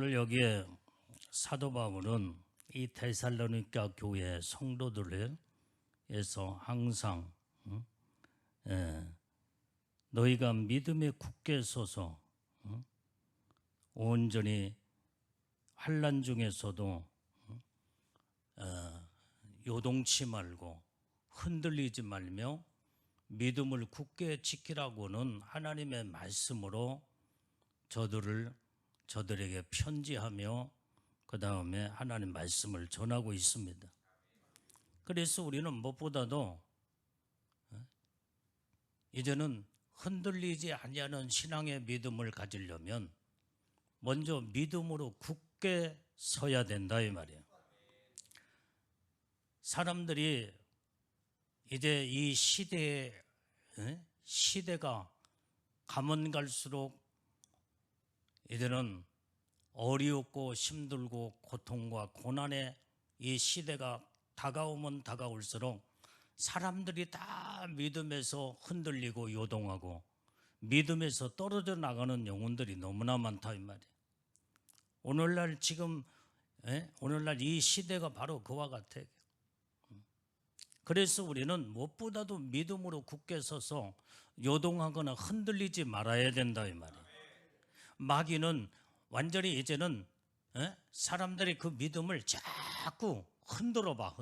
오늘 여기에 사도 바울은 이 데살로니가 교회 성도들에서 항상 너희가 믿음에 굳게 서서 온전히 환난 중에서도 요동치 말고 흔들리지 말며 믿음을 굳게 지키라고는 하나님의 말씀으로 저들에게 편지하며 그 다음에 하나님 말씀을 전하고 있습니다. 그래서 우리는 무엇보다도 이제는 흔들리지 아니하는 신앙의 믿음을 가지려면 먼저 믿음으로 굳게 서야 된다 이 말이에요. 사람들이 이제 이 시대가 가면 갈수록 이제는 어렵고 힘들고 고통과 고난의 이 시대가 다가오면 다가올수록 사람들이 다 믿음에서 흔들리고 요동하고 믿음에서 떨어져 나가는 영혼들이 너무나 많다 이 말이에요. 오늘날 이 시대가 바로 그와 같아요. 그래서 우리는 무엇보다도 믿음으로 굳게 서서 요동하거나 흔들리지 말아야 된다 이 말이에요. 마귀는 완전히 이제는 사람들이 그 믿음을 자꾸 흔들어 봐.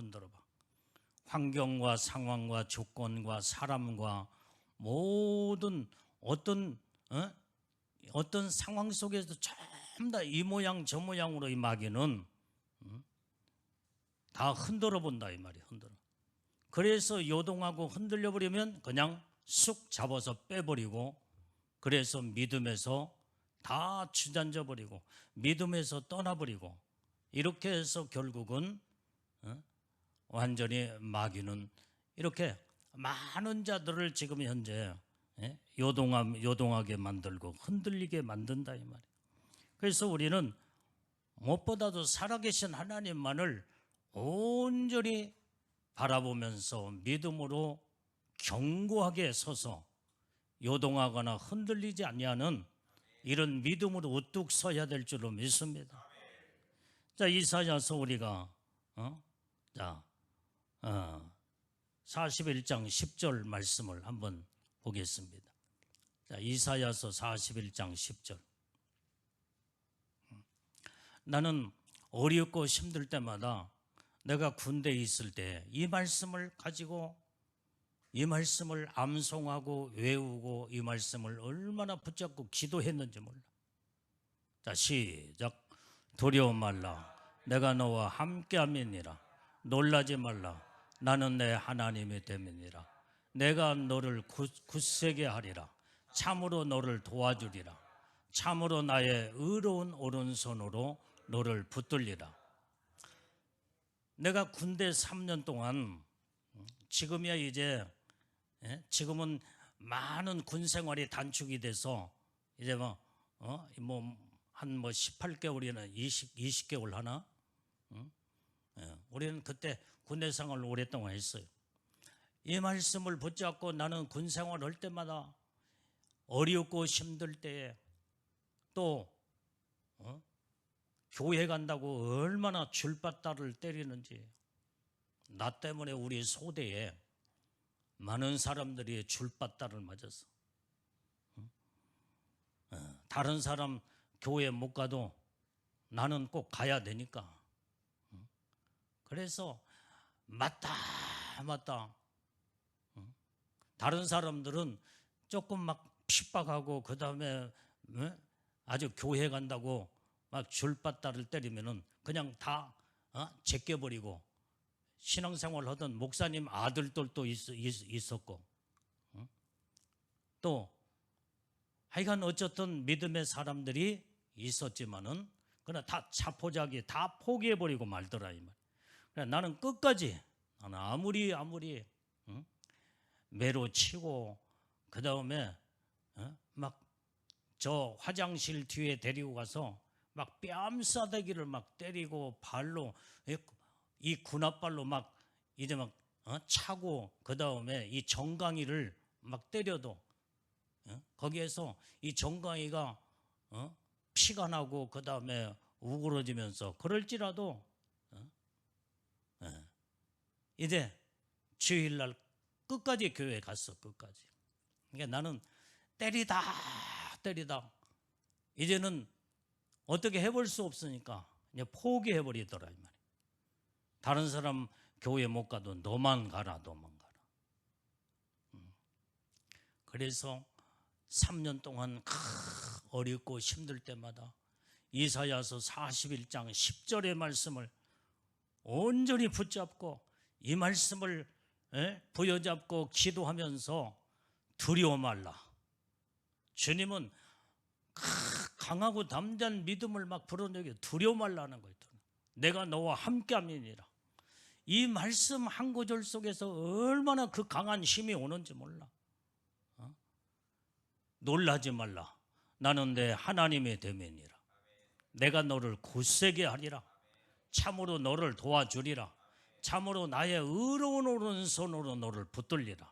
환경과 상황과 조건과 사람과 모든 어떤 상황 속에서 전부 다 이 모양 저 모양으로 이 마귀는 다 흔들어 본다 이 말이에요. 그래서 요동하고 흔들려 버리면 그냥 쑥 잡아서 빼버리고, 그래서 믿음에서 다 주저앉아 버리고 믿음에서 떠나버리고, 이렇게 해서 결국은 완전히 마귀는 이렇게 많은 자들을 지금 현재 요동하게 만들고 흔들리게 만든다 이 말이에요. 그래서 우리는 무엇보다도 살아계신 하나님만을 온전히 바라보면서 믿음으로 견고하게 서서 요동하거나 흔들리지 아니하는 이런 믿음으로 우뚝 서야 될 줄로 믿습니다. 자, 이사야서 우리가 41장 10절 말씀을 한번 보겠습니다. 자, 이사야서 41장 10절. 나는 어렵고 힘들 때마다 내가 군대에 있을 때 이 말씀을 가지고 이 말씀을 암송하고 외우고 이 말씀을 얼마나 붙잡고 기도했는지 몰라. 자, 시작. 두려워 말라. 내가 너와 함께함이니라. 놀라지 말라. 나는 내 하나님이 됨이니라. 내가 너를 굳세게 하리라. 참으로 너를 도와주리라. 참으로 나의 의로운 오른손으로 너를 붙들리라. 내가 군대 3년 동안, 지금이야 이제 지금은 많은 군 생활이 단축이 돼서 이제 한 18개월이나 20개월 하나? 우리는 그때 군대 생활을 오랫동안 했어요. 이 말씀을 붙잡고 나는 군 생활을 할 때마다 어렵고 힘들 때에 또 교회 간다고 얼마나 줄바따를 때리는지, 나 때문에 우리 소대에 많은 사람들이 줄바따를 맞았어. 다른 사람 교회 못 가도 나는 꼭 가야 되니까. 그래서 맞다. 다른 사람들은 조금 막 핍박하고 그 다음에 아주 교회 간다고 막 줄바따를 때리면은 그냥 다 제껴버리고, 신앙생활 하던 목사님 아들들도 있었고, 또 하여간 어쨌든 믿음의 사람들이 있었지만은 그러나 다 자포자기 다 포기해버리고 말더라 이 말. 그래 나는 끝까지, 나는 아무리 매로 치고 그 다음에 막 저 화장실 뒤에 데리고 가서 막 뺨싸대기를 막 때리고 발로 이 군홧발로 막 이제 막 차고 그 다음에 이 정강이를 막 때려도 거기에서 이 정강이가 피가 나고 그 다음에 우그러지면서 그럴지라도 이제 주일날 끝까지 교회 갔어. 끝까지. 그러니까 나는 때리다 이제는 어떻게 해볼 수 없으니까 이제 포기해버리더라 이 말이야. 다른 사람 교회 못 가도 너만 가라. 그래서 3년 동안 어렵고 힘들 때마다 이사야서 41장 10절의 말씀을 온전히 붙잡고 이 말씀을 부여잡고 기도하면서 두려워 말라. 주님은 강하고 담대한 믿음을 막 불어넣게 두려워 말라는 거예요. 내가 너와 함께함이니라. 이 말씀 한 구절 속에서 얼마나 그 강한 힘이 오는지 몰라. 놀라지 말라. 나는 내 하나님의 대면이라. 내가 너를 굳세게 하리라. 참으로 너를 도와주리라. 참으로 나의 의로운 오른손으로 너를 붙들리라.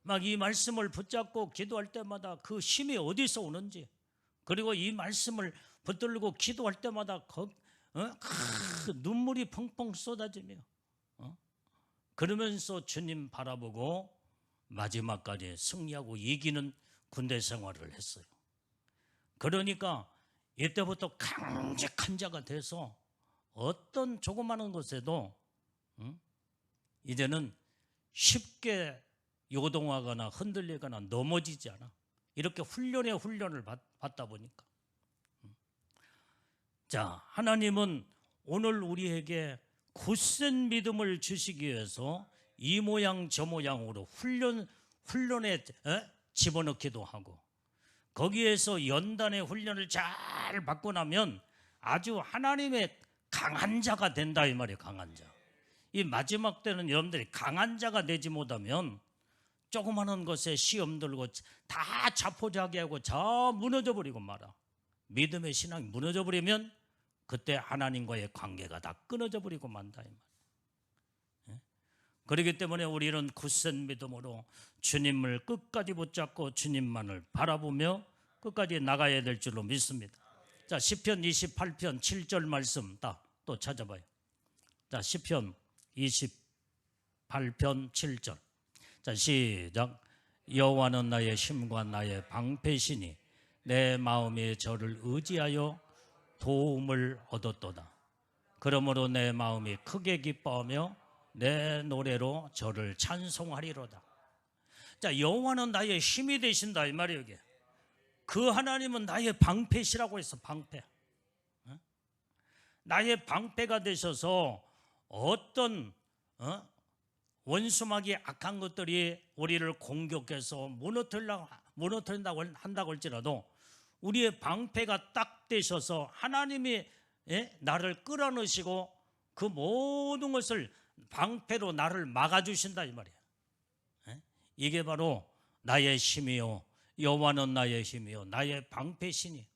막 이 말씀을 붙잡고 기도할 때마다 그 힘이 어디서 오는지, 그리고 이 말씀을 붙들고 기도할 때마다 눈물이 펑펑 쏟아지며 그러면서 주님 바라보고 마지막까지 승리하고 이기는 군대 생활을 했어요. 그러니까 이때부터 강직한 자가 돼서 어떤 조그마한 것에도 이제는 쉽게 요동하거나 흔들리거나 넘어지지 않아. 이렇게 훈련을 받다 보니까. 자, 하나님은 오늘 우리에게 굳센 믿음을 주시기 위해서 이 모양 저 모양으로 훈련에 집어넣기도 하고, 거기에서 연단의 훈련을 잘 받고 나면 아주 하나님의 강한 자가 된다 이 말이에요. 강한 자. 이 마지막 때는 여러분들이 강한 자가 되지 못하면 조그마한 것에 시험 들고 다 자포자기 하고 다 무너져 버리고 말아. 믿음의 신앙이 무너져 버리면 그때 하나님과의 관계가 다 끊어져 버리고 만다 이 말. 그렇기 때문에 우리는 굳센 믿음으로 주님을 끝까지 붙잡고 주님만을 바라보며 끝까지 나가야 될 줄로 믿습니다. 자, 시편 28편 7절 말씀 또 찾아봐요. 자, 시편 28편 7절. 자, 시작. 여호와는 나의 힘과 나의 방패시니 내 마음이 저를 의지하여 도움을 얻었도다. 그러므로 내 마음이 크게 기뻐하며 내 노래로 저를 찬송하리로다. 자, 여호와는 나의 힘이 되신다 이 말이에요. 이게 그 하나님은 나의 방패시라고 해서 방패. 나의 방패가 되셔서 어떤 원수막이 악한 것들이 우리를 공격해서 무너뜨린다고 한다고 할지라도 우리의 방패가 딱 되셔서 하나님이 나를 끌어넣으시고 그 모든 것을 방패로 나를 막아주신다 이 말이에요. 이게 바로 나의 힘이요 여호와는 나의 힘이요 나의 방패시니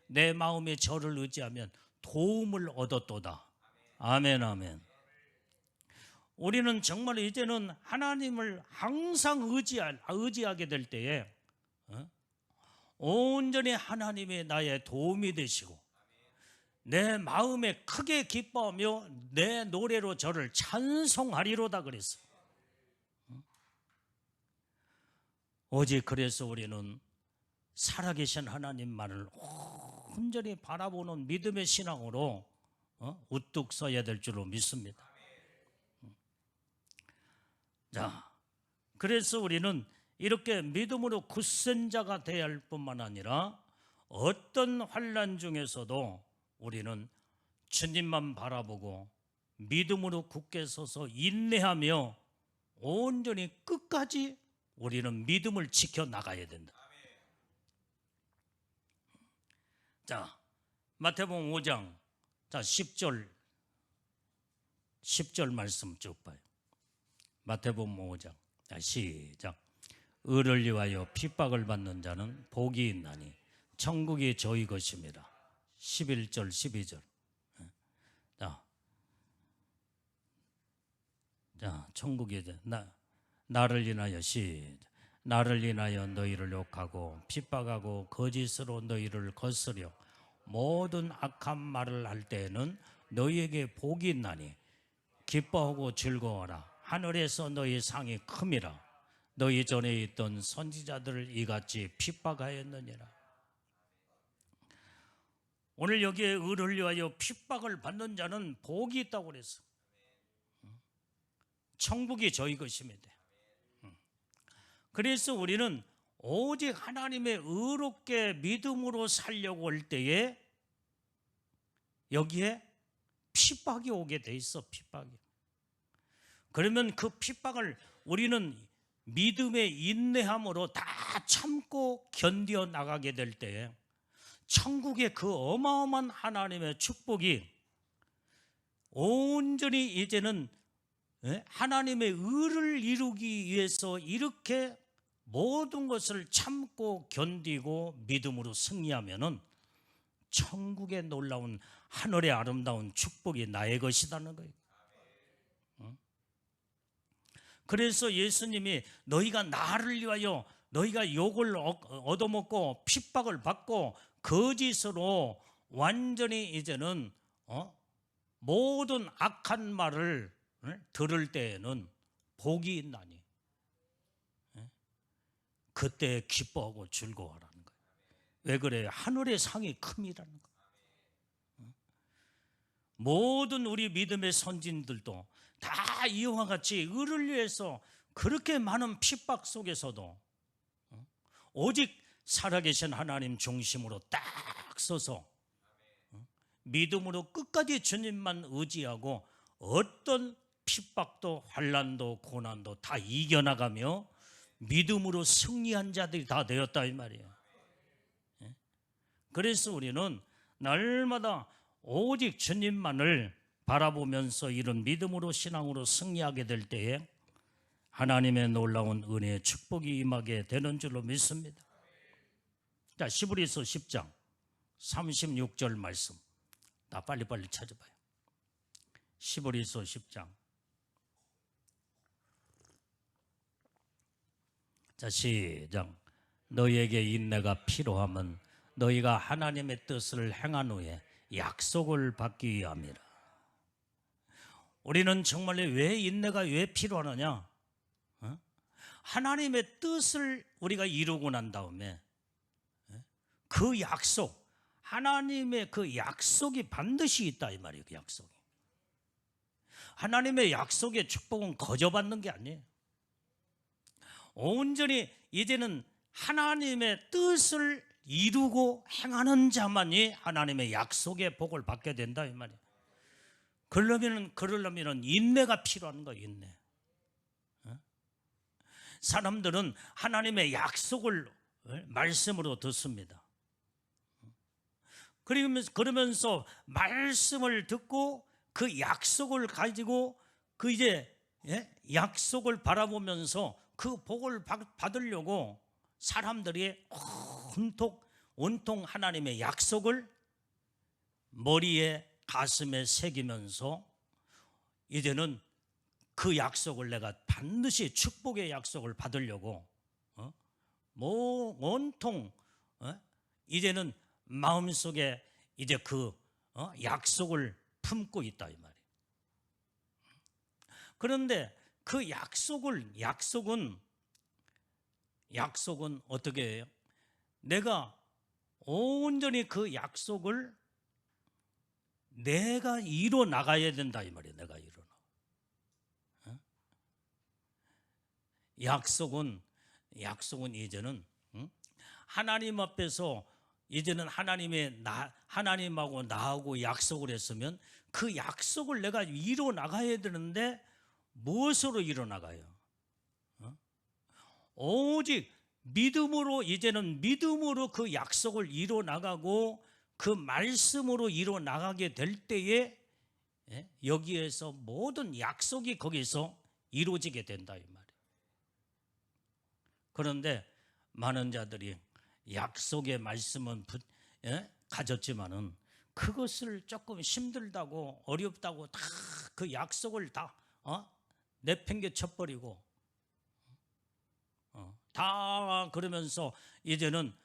내 마음에 저를 의지하면 도움을 얻었도다. 아멘 아멘. 우리는 정말 이제는 하나님을 항상 의지하게 될 때에 온전히 하나님이 나의 도움이 되시고 내 마음에 크게 기뻐하며 내 노래로 저를 찬송하리로다 그랬어. 오직 그래서 우리는 살아계신 하나님만을 온전히 바라보는 믿음의 신앙으로 우뚝 서야 될 줄로 믿습니다. 자, 그래서 우리는 이렇게 믿음으로 굳센 자가 되어야 할 뿐만 아니라 어떤 환난 중에서도 우리는 주님만 바라보고 믿음으로 굳게 서서 인내하며 온전히 끝까지 우리는 믿음을 지켜나가야 된다. 자, 마태복음 5장 자 10절 말씀 쭉 봐요. 마태복음 5장 시작. 의를 위하여 핍박을 받는 자는 복이 있나니 천국이 저희 것입니다. 11절 12절. 자, 천국이 나를 인하여 나를 인하여 너희를 욕하고 핍박하고 거짓으로 너희를 거스려 모든 악한 말을 할 때에는 너희에게 복이 있나니 기뻐하고 즐거워라. 하늘에서 너희 상이 큼이라. 너희 전에 있던 선지자들을 이같이 핍박하였느니라. 오늘 여기에 의를 위하여 핍박을 받는 자는 복이 있다고 그랬어. 천국이 저희 것입니다. 그래서 우리는 오직 하나님의 의롭게 믿음으로 살려고 할 때에 여기에 핍박이 오게 돼 있어. 핍박이. 그러면 그 핍박을 우리는 믿음의 인내함으로 다 참고 견뎌 나가게 될 때에 천국의 그 어마어마한 하나님의 축복이 온전히 이제는 하나님의 의를 이루기 위해서 이렇게 모든 것을 참고 견디고 믿음으로 승리하면은 천국의 놀라운 하늘의 아름다운 축복이 나의 것이라는 거예요. 그래서 예수님이 너희가 나를 위하여 너희가 욕을 얻어먹고 핍박을 받고 거짓으로 완전히 이제는 모든 악한 말을 들을 때에는 복이 있나니 그때 기뻐하고 즐거워하라는 거예요. 왜 그래요? 하늘의 상이 큼이라는 거예요. 모든 우리 믿음의 선진들도 다 이와 같이 의를 위해서 그렇게 많은 핍박 속에서도 오직 살아계신 하나님 중심으로 딱 서서 믿음으로 끝까지 주님만 의지하고 어떤 핍박도 환난도 고난도 다 이겨나가며 믿음으로 승리한 자들이 다 되었다 이 말이에요. 그래서 우리는 날마다 오직 주님만을 바라보면서 이런 믿음으로 신앙으로 승리하게 될 때에 하나님의 놀라운 은혜의 축복이 임하게 되는 줄로 믿습니다. 자, 히브리서 10장 36절 말씀 나 빨리빨리 찾아봐요. 히브리서 10장. 자, 시작. 너희에게 인내가 필요하면 너희가 하나님의 뜻을 행한 후에 약속을 받기 위함이라. 우리는 정말 왜 인내가 왜 필요하느냐? 하나님의 뜻을 우리가 이루고 난 다음에 그 약속, 하나님의 그 약속이 반드시 있다 이 말이에요. 그 약속이. 하나님의 약속의 축복은 거저받는 게 아니에요. 온전히 이제는 하나님의 뜻을 이루고 행하는 자만이 하나님의 약속의 복을 받게 된다 이 말이에요. 그러려면 인내가 필요한 거예요. 인내. 사람들은 하나님의 약속을 말씀으로 듣습니다. 그러면서 말씀을 듣고 그 약속을 가지고 그 이제 약속을 바라보면서 그 복을 받으려고 사람들이 온통 하나님의 약속을 머리에 가슴에 새기면서 이제는 그 약속을 내가 반드시 축복의 약속을 받으려고 온통 이제는 마음속에 이제 그 약속을 품고 있다 이 말이에요. 그런데 그 약속은 어떻게 해요? 내가 온전히 그 약속을 내가 이뤄 나가야 된다 이 말이에요. 내가 이뤄 나가. 약속은 이제는 하나님 앞에서 이제는 하나님하고 나하고 약속을 했으면 그 약속을 내가 이뤄 나가야 되는데 무엇으로 이뤄 나가요? 오직 믿음으로 이제는 믿음으로 그 약속을 이뤄 나가고 그 말씀으로 이뤄 나가게 될 때에 여기에서 모든 약속이 거기서 이루어지게 된다 이 말이에요. 그런데 많은 자들이 약속의 말씀은 가졌지만은 그것을 조금 힘들다고 어렵다고 다 그 약속을 다 내팽개 쳐버리고 다 그러면서 이제는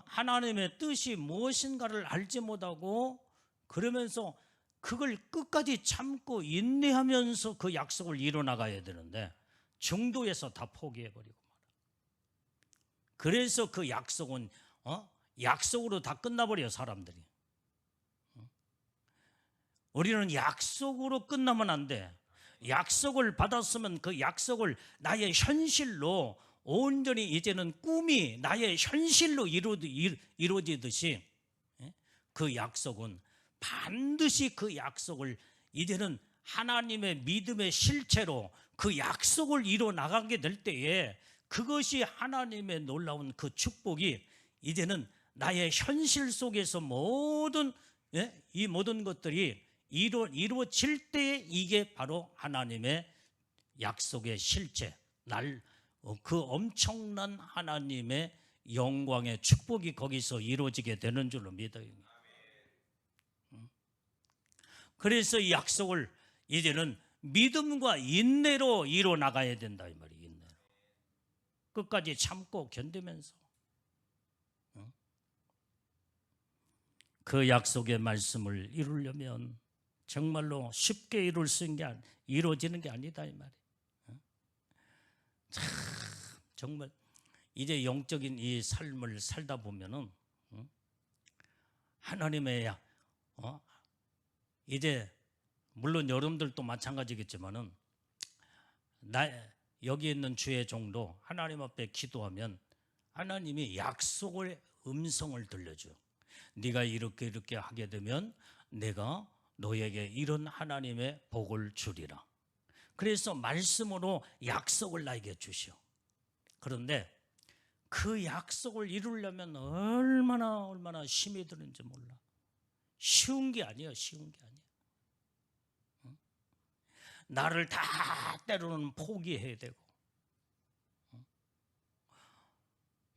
하나님의 뜻이 무엇인가를 알지 못하고 그러면서 그걸 끝까지 참고 인내하면서 그 약속을 이뤄나가야 되는데 중도에서 다 포기해버리고 말아. 그래서 그 약속은 약속으로 다 끝나버려요 사람들이. 우리는 약속으로 끝나면 안 돼. 약속을 받았으면 그 약속을 나의 현실로 온전히 이제는 꿈이 나의 현실로 이루어지듯이 그 약속은 반드시 그 약속을 이제는 하나님의 믿음의 실체로 그 약속을 이뤄나가게 될 때에 그것이 하나님의 놀라운 그 축복이 이제는 나의 현실 속에서 이 모든 것들이 이루어질 때 이게 바로 하나님의 약속의 실체, 그 엄청난 하나님의 영광의 축복이 거기서 이루어지게 되는 줄로 믿어요. 그래서 이 약속을 이제는 믿음과 인내로 이뤄나가야 된다 이 말이에요. 인내로. 끝까지 참고 견디면서 그 약속의 말씀을 이루려면 정말로 쉽게 이루어지는 게 아니다 이 말이에요. 참 정말 이제 영적인 이 삶을 살다 보면은 하나님의 이제 물론 여러분들도 마찬가지겠지만은 여기 있는 주의 종도 하나님 앞에 기도하면 하나님이 약속의 음성을 들려줘요. 네가 이렇게 하게 되면 내가 너에게 이런 하나님의 복을 주리라. 그래서 말씀으로 약속을 나에게 주시오. 그런데 그 약속을 이루려면 얼마나 힘이 드는지 몰라. 쉬운 게 아니에요. 쉬운 게 아니에요. 나를 다 때로는 포기해야 되고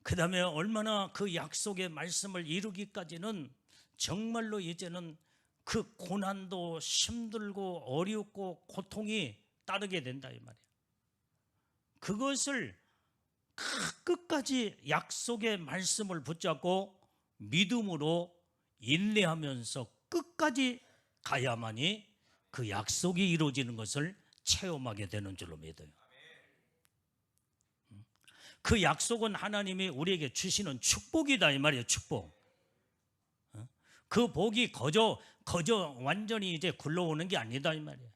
그 다음에 얼마나 그 약속의 말씀을 이루기까지는 정말로 이제는 그 고난도 힘들고 어렵고 고통이 따르게 된다 이 말이에요. 그것을 끝까지 약속의 말씀을 붙잡고 믿음으로 인내하면서 끝까지 가야만이 그 약속이 이루어지는 것을 체험하게 되는 줄로 믿어요. 그 약속은 하나님이 우리에게 주시는 축복이다 이 말이에요. 축복. 그 복이 거저 완전히 이제 굴러오는 게 아니다 이 말이에요.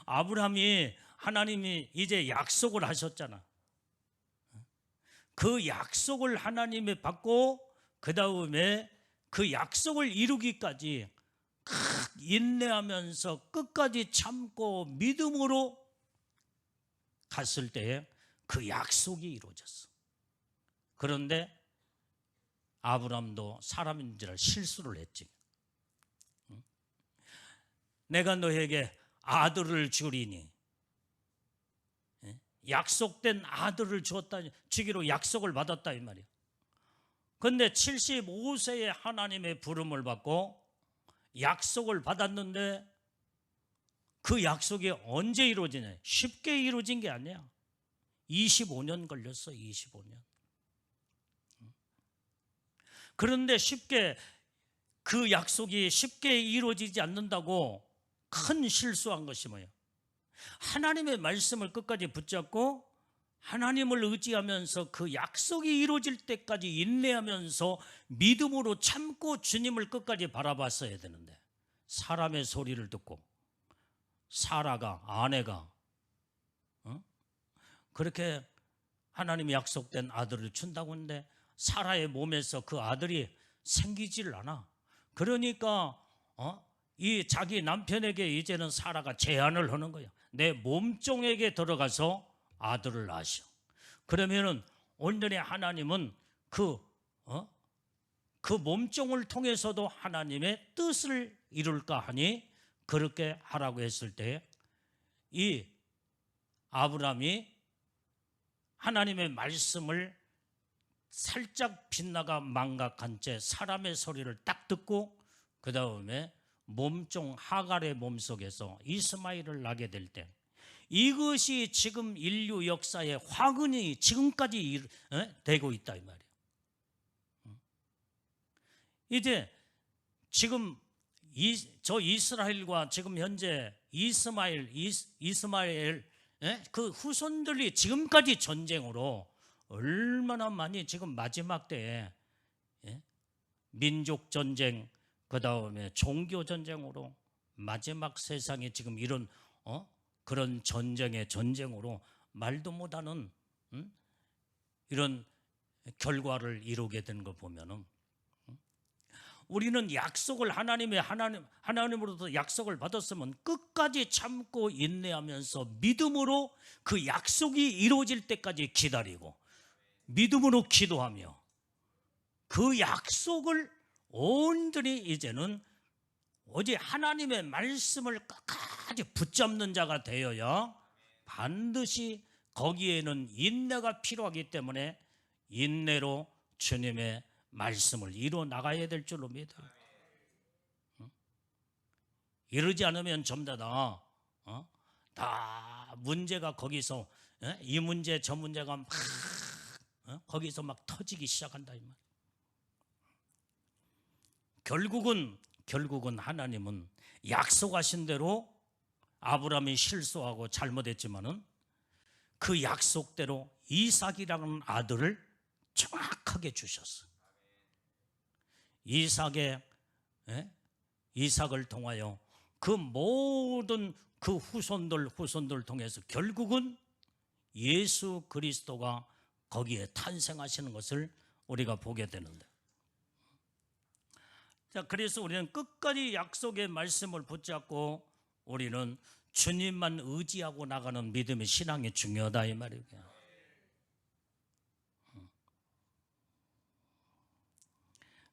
아브라함이 하나님이 이제 약속을 하셨잖아. 그 약속을 하나님이 받고 그 다음에 그 약속을 이루기까지 인내하면서 끝까지 참고 믿음으로 갔을 때에 그 약속이 이루어졌어. 그런데 아브라함도 사람인지라 실수를 했지. 내가 너에게 아들을 주리니 약속된 아들을 주기로 약속을 받았다 이 말이야. 그런데 75세에 하나님의 부름을 받고 약속을 받았는데 그 약속이 언제 이루어지냐? 쉽게 이루어진 게 아니야. 25년 걸렸어. 25년. 그런데 그 약속이 쉽게 이루어지지 않는다고 큰 실수한 것이 뭐예요? 하나님의 말씀을 끝까지 붙잡고 하나님을 의지하면서 그 약속이 이루어질 때까지 인내하면서 믿음으로 참고 주님을 끝까지 바라봤어야 되는데 사람의 소리를 듣고 아내가 그렇게 하나님이 약속된 아들을 준다고 하는데 사라의 몸에서 그 아들이 생기지를 않아. 그러니까 이 자기 남편에게 이제는 사라가 제안을 하는 거야. 내 몸종에게 들어가서 아들을 낳으시오. 그러면은 온전히 하나님은 그 몸종을 통해서도 하나님의 뜻을 이룰까 하니 그렇게 하라고 했을 때 이 아브라함이 하나님의 말씀을 살짝 빗나가 망각한 채 사람의 소리를 딱 듣고 그 다음에 몸종 하갈의 몸속에서 이스마엘을 낳게 될 때 이것이 지금 인류 역사의 화근이 지금까지 되고 있다 이 말이에요. 이제 지금 저 이스라엘과 지금 현재 이스마엘 그 후손들이 지금까지 전쟁으로 얼마나 많이 지금 마지막 때에 민족 전쟁, 그 다음에 종교 전쟁으로 마지막 세상에 지금 이런 그런 전쟁으로 말도 못하는 이런 결과를 이루게 된 거 보면은 우리는 약속을 하나님으로부터 약속을 받았으면 끝까지 참고 인내하면서 믿음으로 그 약속이 이루어질 때까지 기다리고 믿음으로 기도하며 그 약속을 온전히 이제는 오직 하나님의 말씀을 끝까지 붙잡는 자가 되어야 반드시 거기에는 인내가 필요하기 때문에 인내로 주님의 말씀을 이루어 나가야 될 줄로 믿어요. 이러지 않으면 전부 다 문제가 거기서 이 문제 저 문제가 막 거기서 막 터지기 시작한다 이 말. 결국은 하나님은 약속하신 대로 아브라함이 실수하고 잘못했지만은 그 약속대로 이삭이라는 아들을 정확하게 주셨어. 이삭을 통하여 그 모든 그 후손들 통해서 결국은 예수 그리스도가 거기에 탄생하시는 것을 우리가 보게 되는데, 자, 그래서 우리는 끝까지 약속의 말씀을 붙잡고 우리는 주님만 의지하고 나가는 믿음의 신앙이 중요하다 이 말이에요.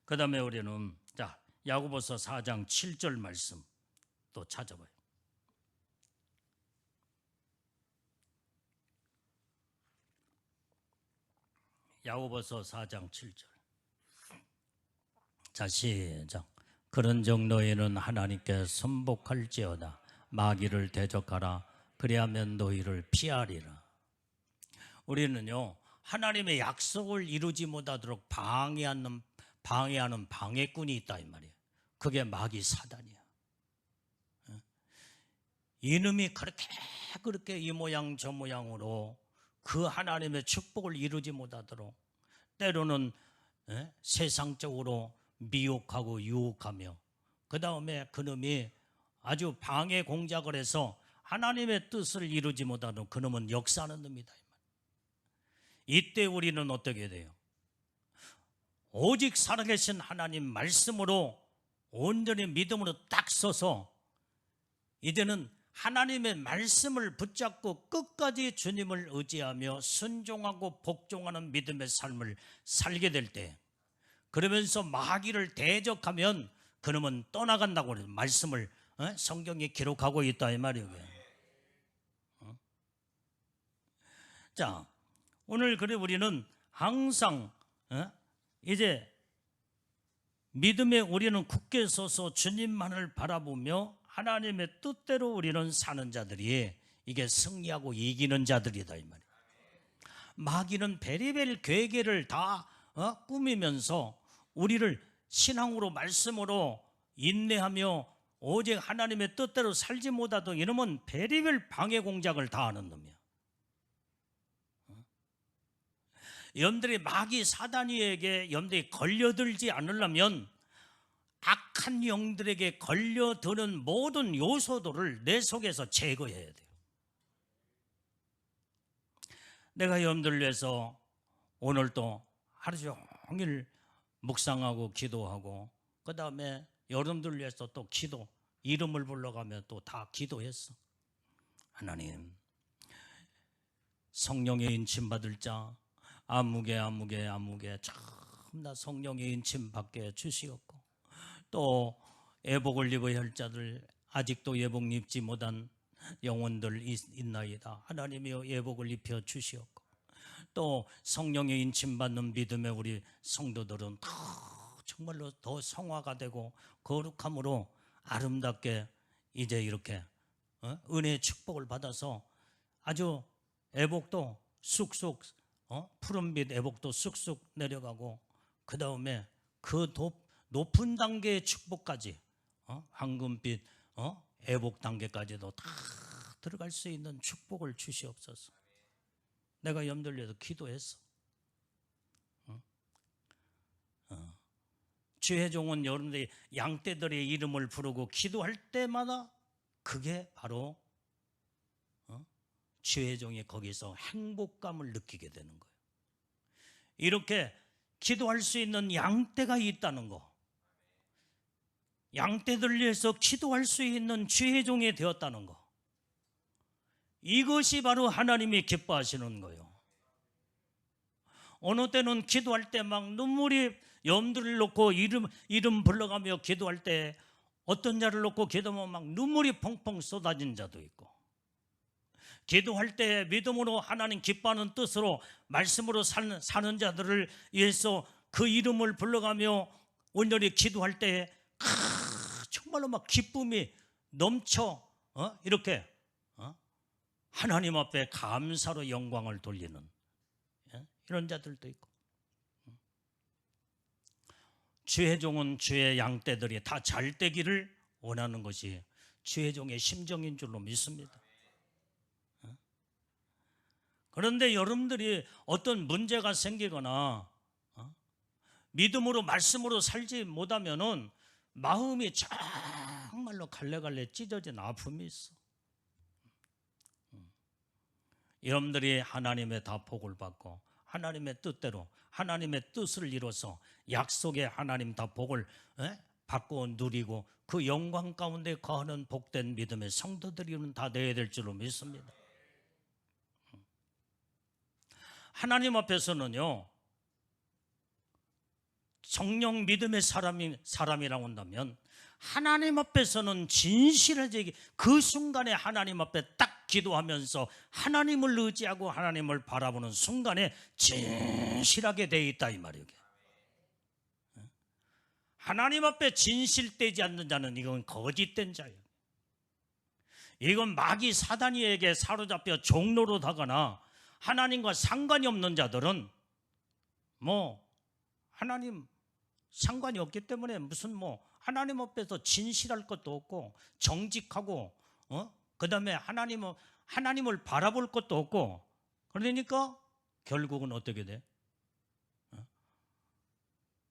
그 다음에 우리는 야고보서 4장 7절 말씀 또 찾아봐요. 야고보서 4장 7절. 자, 시작. 그런즉 너희는 하나님께 순복할지어다. 마귀를 대적하라. 그리하면 너희를 피하리라. 우리는요, 하나님의 약속을 이루지 못하도록 방해하는 방해꾼이 있다 이 말이에요. 그게 마귀 사단이야. 이놈이 그렇게 이 모양 저 모양으로 그 하나님의 축복을 이루지 못하도록 때로는 세상적으로 미혹하고 유혹하며 그 다음에 그놈이 아주 방해 공작을 해서 하나님의 뜻을 이루지 못하는 그놈은 역사하는 놈이다. 이때 우리는 어떻게 돼요? 오직 살아계신 하나님 말씀으로 온전히 믿음으로 딱 서서 이제는 하나님의 말씀을 붙잡고 끝까지 주님을 의지하며 순종하고 복종하는 믿음의 삶을 살게 될 때, 그러면서 마귀를 대적하면 그놈은 떠나간다고 말씀을 성경에 기록하고 있다 이 말이에요. 자, 오늘 그래 우리는 항상 이제 믿음에 우리는 굳게 서서 주님만을 바라보며 하나님의 뜻대로 우리는 사는 자들이 이게 승리하고 이기는 자들이다 이 말이에요. 마귀는 베리벨 괴계를 다 꾸미면서 우리를 신앙으로 말씀으로 인내하며 오직 하나님의 뜻대로 살지 못하도록 이놈은 베리벨 방해 공작을 다 하는 놈이야. 여러분들이 마귀 사단이에게 여러분들이 걸려들지 않으려면 악한 영들에게 걸려드는 모든 요소들을 내 속에서 제거해야 돼요. 내가 여러분들을 위해서 오늘도 하루 종일 묵상하고 기도하고 그 다음에 여러분들을 위해서 또 이름을 불러가며 또 다 기도했어. 하나님, 성령의 인침 받을 자 아무개 참나 성령의 인침 받게 주시옵고, 또 예복을 입어야 할 자들 아직도 예복 입지 못한 영혼들 있나이다. 하나님이여 예복을 입혀 주시옵고, 또 성령의 인침 받는 믿음의 우리 성도들은 정말로 더 성화가 되고 거룩함으로 아름답게 이제 이렇게 은혜의 축복을 받아서 아주 예복도 쑥쑥 푸른빛 애복도 쑥쑥 내려가고 그 다음에 그 높은 단계의 축복까지, 황금빛 애복 단계까지도 다 들어갈 수 있는 축복을 주시옵소서. 내가 염들려서 기도했어. 주의 종은 여러분들이 양떼들의 이름을 부르고 기도할 때마다 그게 바로 주의 종이 거기서 행복감을 느끼게 되는 거예요. 이렇게 기도할 수 있는 양떼가 있다는 거, 양떼들 위해서 기도할 수 있는 주의 종이 되었다는 거, 이것이 바로 하나님이 기뻐하시는 거예요. 어느 때는 기도할 때 막 눈물이 염두를 놓고 이름 불러가며 기도할 때 어떤 자를 놓고 기도하면 막 눈물이 펑펑 쏟아진 자도 있고, 기도할 때 믿음으로 하나님 기뻐하는 뜻으로 말씀으로 사는 자들을 위해서 그 이름을 불러가며 온전히 기도할 때 정말로 막 기쁨이 넘쳐 이렇게 하나님 앞에 감사로 영광을 돌리는 이런 자들도 있고, 주의 종은 주의 양떼들이 다 잘 되기를 원하는 것이 주의 종의 심정인 줄로 믿습니다. 그런데 여러분들이 어떤 문제가 생기거나 믿음으로 말씀으로 살지 못하면은 마음이 정말로 갈래갈래 찢어진 아픔이 있어. 여러분들이 하나님의 다 복을 받고 하나님의 뜻대로 하나님의 뜻을 이뤄서 약속의 하나님 다 복을 받고 누리고 그 영광 가운데 거하는 복된 믿음의 성도들이면 다 되어야 될 줄로 믿습니다. 하나님 앞에서는요, 정령 믿음의 사람이라고 한다면 하나님 앞에서는 진실하게 그 순간에 하나님 앞에 딱 기도하면서 하나님을 의지하고 하나님을 바라보는 순간에 진실하게 되어 있다 이 말이에요. 하나님 앞에 진실되지 않는 자는 이건 거짓된 자예요. 이건 마귀 사단이에게 사로잡혀 종로로 다가나 하나님과 상관이 없는 자들은 하나님 상관이 없기 때문에 무슨 하나님 앞에서 진실할 것도 없고 정직하고 그 다음에 하나님을 바라볼 것도 없고, 그러니까 결국은 어떻게 돼?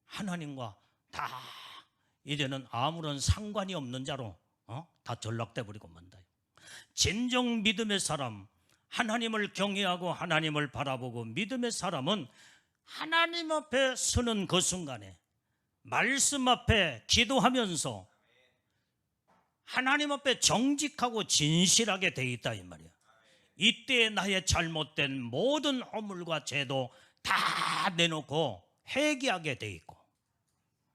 하나님과 다 이제는 아무런 상관이 없는 자로 다 전락돼 버리고 만다. 진정 믿음의 사람, 하나님을 경외하고 하나님을 바라보고 믿음의 사람은 하나님 앞에 서는 그 순간에 말씀 앞에 기도하면서 하나님 앞에 정직하고 진실하게 되어 있다 이 말이야. 이때 나의 잘못된 모든 허물과 죄도 다 내놓고 회개하게 되어 있고,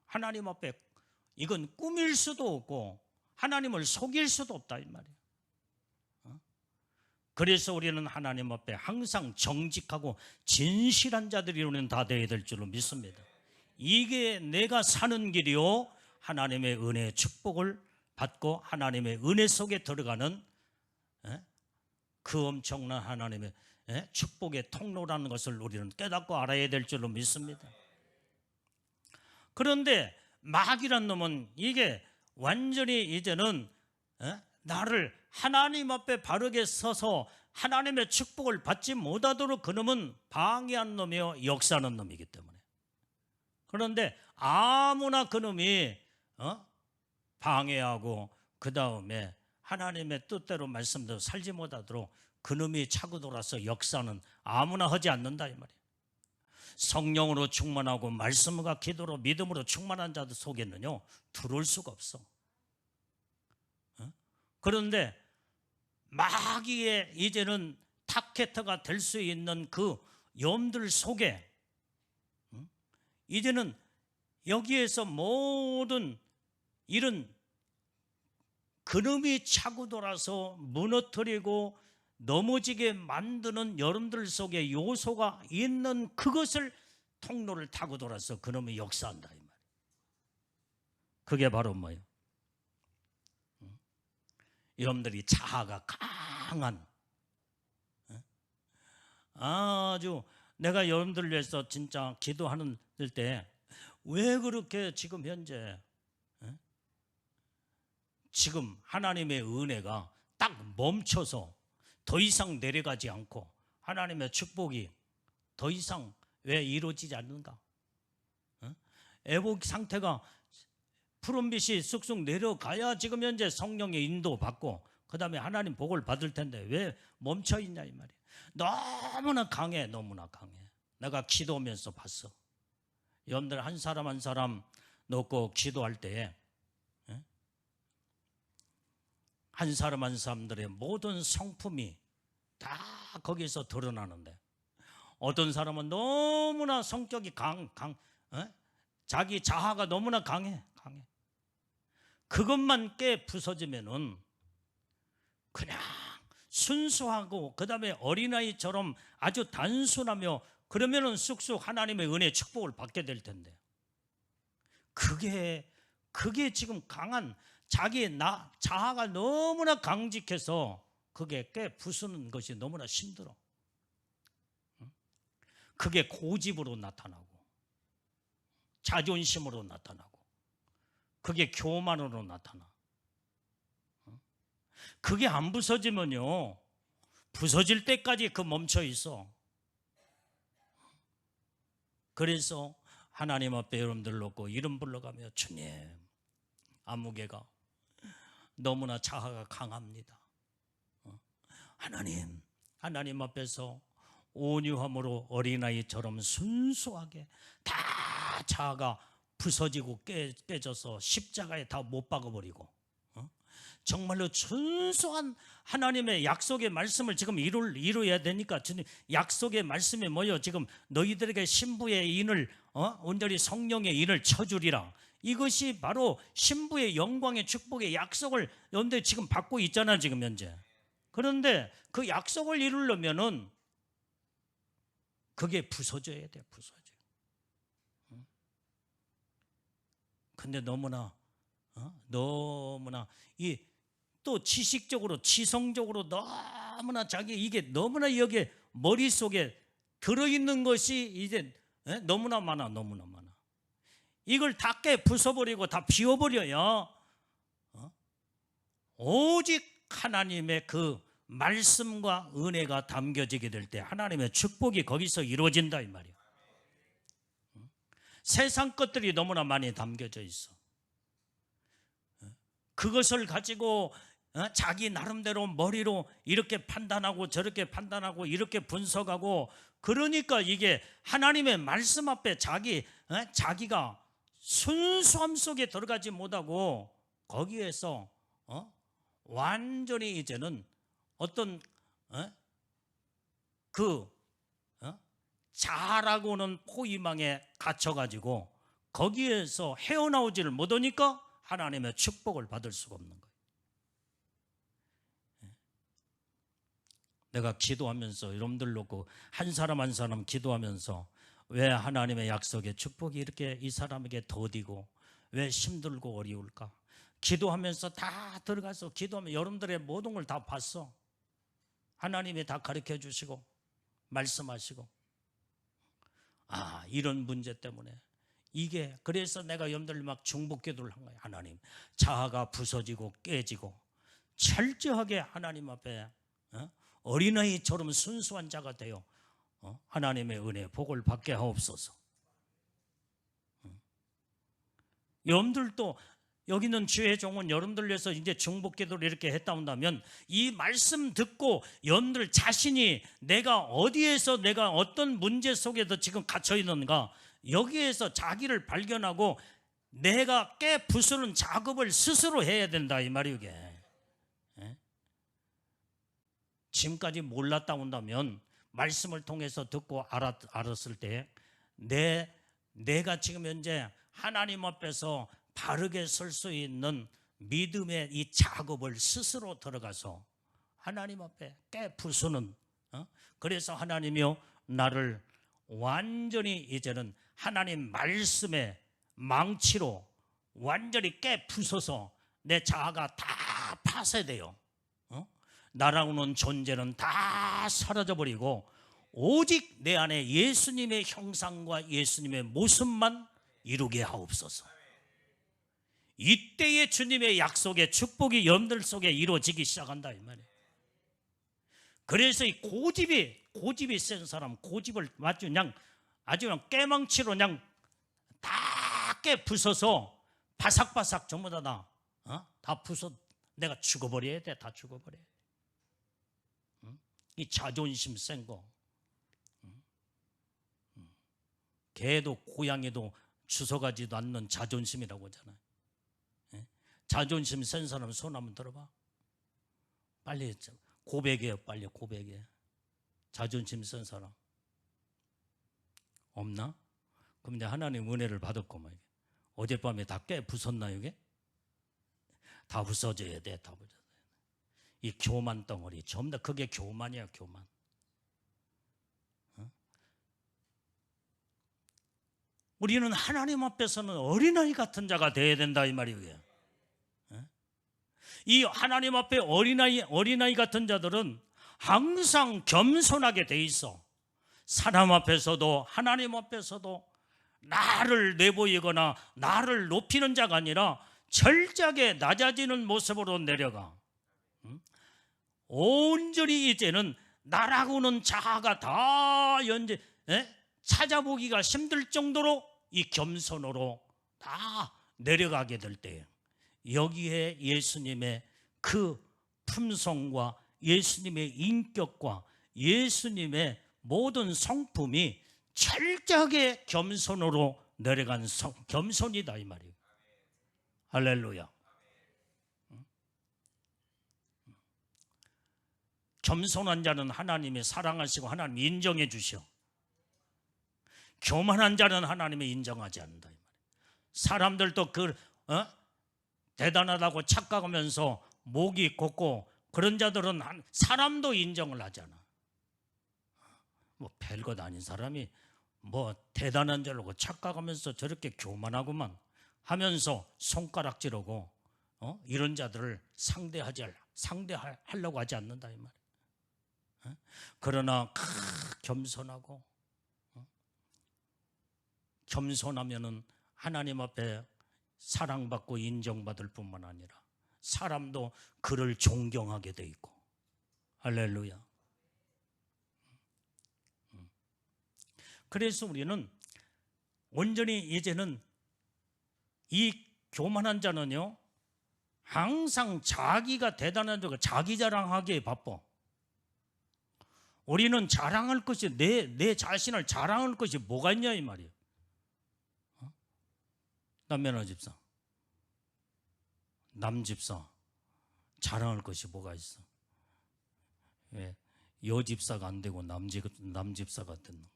하나님 앞에 이건 꾸밀 수도 없고 하나님을 속일 수도 없다 이 말이야. 그래서 우리는 하나님 앞에 항상 정직하고 진실한 자들이 우리는 다 되어야 될 줄로 믿습니다. 이게 내가 사는 길이요, 하나님의 은혜의 축복을 받고 하나님의 은혜 속에 들어가는 그 엄청난 하나님의 축복의 통로라는 것을 우리는 깨닫고 알아야 될 줄로 믿습니다. 그런데 마귀란 놈은 이게 완전히 이제는 나를 하나님 앞에 바르게 서서 하나님의 축복을 받지 못하도록 그놈은 방해한 놈이요, 역사하는 놈이기 때문에. 그런데 아무나 그놈이 방해하고 그 다음에 하나님의 뜻대로 말씀대로 살지 못하도록 그놈이 차고 돌아서 역사는 아무나 하지 않는다 이 말이에요. 성령으로 충만하고 말씀과 기도로 믿음으로 충만한 자들 속에는요 들어올 수가 없어. 그런데 마귀의 이제는 타겟터가 될 수 있는 그 염들 속에 이제는 여기에서 모든 이런 그놈이 차고 돌아서 무너뜨리고 넘어지게 만드는 여러분들 속에 요소가 있는 그것을 통로를 타고 돌아서 그놈이 역사한다 이 말이에요. 그게 바로 뭐예요? 여러분들이 자아가 강한, 아주 내가 여러분들을 위해서 진짜 기도하는 때 왜 그렇게 지금 현재 지금 하나님의 은혜가 딱 멈춰서 더 이상 내려가지 않고 하나님의 축복이 더 이상 왜 이루어지지 않는가? 애복 상태가 푸른빛이 쑥쑥 내려가야 지금 현재 성령의 인도 받고 그 다음에 하나님 복을 받을 텐데 왜 멈춰있냐 이 말이에요. 너무나 강해. 너무나 강해. 내가 기도하면서 봤어. 여러분들 한 사람 한 사람 놓고 기도할 때에 한 사람 한 사람들의 모든 성품이 다 거기서 드러나는데 어떤 사람은 너무나 성격이 자기 자아가 너무나 강해. 그것만 깨 부서지면은 그냥 순수하고 그 다음에 어린아이처럼 아주 단순하며 그러면은 쑥쑥 하나님의 은혜 축복을 받게 될 텐데 그게 지금 강한 자기의 자아가 너무나 강직해서 그게 깨 부수는 것이 너무나 힘들어. 그게 고집으로 나타나고 자존심으로 나타나고 그게 교만으로 나타나. 그게 안 부서지면요 부서질 때까지 그 멈춰 있어. 그래서 하나님 앞에 여러분들 놓고 이름 불러가며 주님 아무개가 너무나 자아가 강합니다. 하나님 앞에서 온유함으로 어린아이처럼 순수하게 다 자아가 부서지고 깨져서 십자가에 다 못 박아버리고 정말로 순수한 하나님의 약속의 말씀을 지금 이루어야 되니까 주님 약속의 말씀이 뭐요? 지금 너희들에게 신부의 인을 온전히 성령의 인을 쳐주리라. 이것이 바로 신부의 영광의 축복의 약속을 여러분들 지금 받고 있잖아 지금 현재. 그런데 그 약속을 이루려면은 그게 부서져야 돼. 부서져. 근데 너무나 이 또 지식적으로 지성적으로 너무나 자기 이게 너무나 여기에 머릿속에 들어있는 것이 이제 너무나 많아. 이걸 다 깨 부숴버리고 다 비워버려야 오직 하나님의 그 말씀과 은혜가 담겨지게 될 때 하나님의 축복이 거기서 이루어진다 이 말이야. 세상 것들이 너무나 많이 담겨져 있어. 그것을 가지고 자기 나름대로 머리로 이렇게 판단하고 저렇게 판단하고 이렇게 분석하고 그러니까 이게 하나님의 말씀 앞에 자기가 순수함 속에 들어가지 못하고 거기에서 완전히 이제는 어떤 자라고는 포위망에 갇혀가지고 거기에서 헤어나오지를 못하니까 하나님의 축복을 받을 수가 없는 거예요. 내가 기도하면서 여러분들 놓고 한 사람 한 사람 기도하면서 왜 하나님의 약속의 축복이 이렇게 이 사람에게 더디고 왜 힘들고 어려울까? 기도하면서 다 들어가서 기도하면 여러분들의 모든 걸 다 봤어. 하나님이 다 가르쳐 주시고 말씀하시고 이런 문제 때문에 이게 그래서 내가 여러분들 막 중보기도를 한 거예요. 하나님 자아가 부서지고 깨지고 철저하게 하나님 앞에 어린아이처럼 순수한 자가 되어 하나님의 은혜 복을 받게 하옵소서. 여러분들도 여기 있는 주의 종은 여러분들 위해서 이제 중보기도를 이렇게 했다 온다면 이 말씀 듣고 여러분들 자신이 내가 어디에서 내가 어떤 문제 속에서 지금 갇혀 있는가 여기에서 자기를 발견하고 내가 깨 부수는 작업을 스스로 해야 된다 이 말이에요. 이게 지금까지 몰랐다 온다면 말씀을 통해서 듣고 알았을 때 내가 지금 현재 하나님 앞에서 바르게 설 수 있는 믿음의 이 작업을 스스로 들어가서 하나님 앞에 깨 부수는 그래서 하나님이요 나를 완전히 이제는 하나님 말씀의 망치로 완전히 깨 부숴서 내 자아가 다 파쇄돼요. 나라고는 존재는 다 사라져버리고 오직 내 안에 예수님의 형상과 예수님의 모습만 이루게 하옵소서. 이때의 주님의 약속의 축복이 여러분들 속에 이루어지기 시작한다 이 말이에요. 그래서 이 고집이 센 사람, 고집을 아주 그냥 깨망치로 그냥 다 깨 부숴서 바삭바삭 전부 다 부숴 내가 죽어버려야 돼. 다 죽어버려. 이 자존심 센 거. 개도 고양이도 주워가지도 않는 자존심이라고 하잖아요. 자존심 센 사람 손 한번 들어봐. 빨리 고백해요. 빨리 고백해. 자존심 센 사람 없나? 그럼 이제 하나님 은혜를 받았고 어젯밤에 다 깨 부쉈나 이게? 다 부서져야 돼. 다 부서져야 돼. 이 교만 덩어리 전부 다 그게 교만이야. 교만. 우리는 하나님 앞에서는 어린아이 같은 자가 되어야 된다 이 말이에요. 이 하나님 앞에 어린아이 같은 자들은 항상 겸손하게 돼 있어. 사람 앞에서도 하나님 앞에서도 나를 내보이거나 나를 높이는 자가 아니라 철저하게 낮아지는 모습으로 내려가. 온전히 이제는 나라고는 자아가 다 찾아보기가 힘들 정도로 이 겸손으로 다 내려가게 될 때 여기에 예수님의 그 품성과 예수님의 인격과 예수님의 모든 성품이 철저하게 겸손으로 내려간 겸손이다 이 말이에요. 할렐루야. 겸손한 자는 하나님이 사랑하시고 하나님 인정해 주셔. 교만한 자는 하나님이 인정하지 않는다 이 말이에요. 사람들도 대단하다고 착각하면서 목이 곱고 그런 자들은 사람도 인정을 하잖아. 뭐 별것 아닌 사람이 뭐 대단한 자라고 착각하면서 저렇게 교만하고만 하면서 손가락질하고 이런 자들을 상대하려고 하지 않는다 이 말이에요. 그러나 겸손하고 겸손하면은 하나님 앞에 사랑받고 인정받을 뿐만 아니라 사람도 그를 존경하게 돼 있고. 할렐루야. 그래서 우리는 온전히 이제는 이 교만한 자는요 항상 자기가 대단한 자가 자기 자랑하기에 바빠. 우리는 자랑할 것이 내 자신을 자랑할 것이 뭐가 있냐 이 말이에요. 남매나 집사, 남 집사 자랑할 것이 뭐가 있어? 왜 여 집사가 안 되고 남 집사가 됐는가?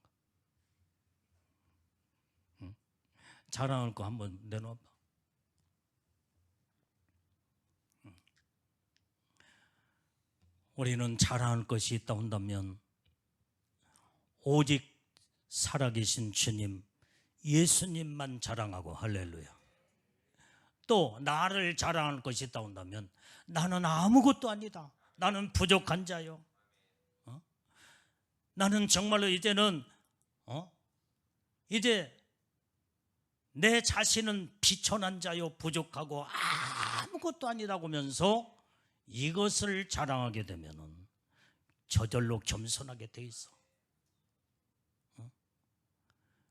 자랑할 거 한번 내놔봐. 우리는 자랑할 것이 있다 한다면 오직 살아계신 주님 예수님만 자랑하고. 할렐루야. 또 나를 자랑할 것이 있다 한다면 나는 아무것도 아니다. 나는 부족한 자요. 나는 정말로 이제는 이제 내 자신은 비천한 자요 부족하고 아무것도 아니라고 하면서 이것을 자랑하게 되면은 저절로 겸손하게 돼 있어.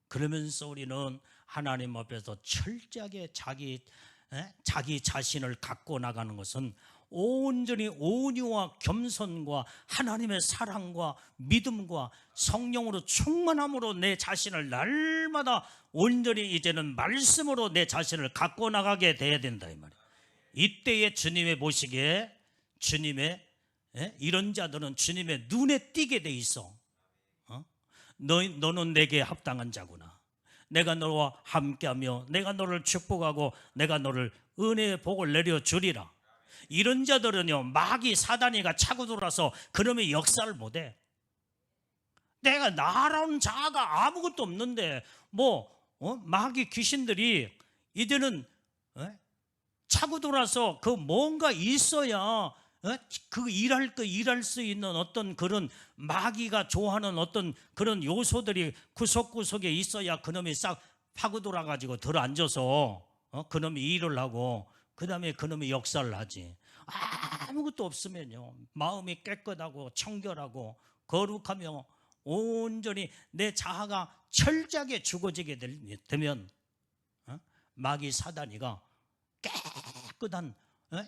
그러면서 우리는 하나님 앞에서 철저하게 자기 자신을 갖고 나가는 것은 온전히 온유와 겸손과 하나님의 사랑과 믿음과 성령으로 충만함으로 내 자신을 날마다 온전히 이제는 말씀으로 내 자신을 갖고 나가게 돼야 된다 이 말이에요. 이때에 주님의 보시기에 주님의 이런 자들은 주님의 눈에 띄게 돼 있어. 너는 내게 합당한 자구나. 내가 너와 함께하며 내가 너를 축복하고 내가 너를 은혜의 복을 내려주리라. 이런 자들은요 마귀 사단이가 차고 들어와서 그놈의 역사를 못해. 내가 나라는 자아가 아무것도 없는데 마귀 귀신들이 이제는 차고 들어와서 그 뭔가 있어야 그 일할 수 있는 어떤 그런 마귀가 좋아하는 어떤 그런 요소들이 구석구석에 있어야 그놈이 싹 파고 돌아가지고 들어앉아서 그놈이 일을 하고 그 다음에 그놈이 역사를 하지. 아무것도 없으면요, 마음이 깨끗하고 청결하고 거룩하며 온전히 내 자아가 철저하게 죽어지게 되면 마귀 사단이가 깨끗한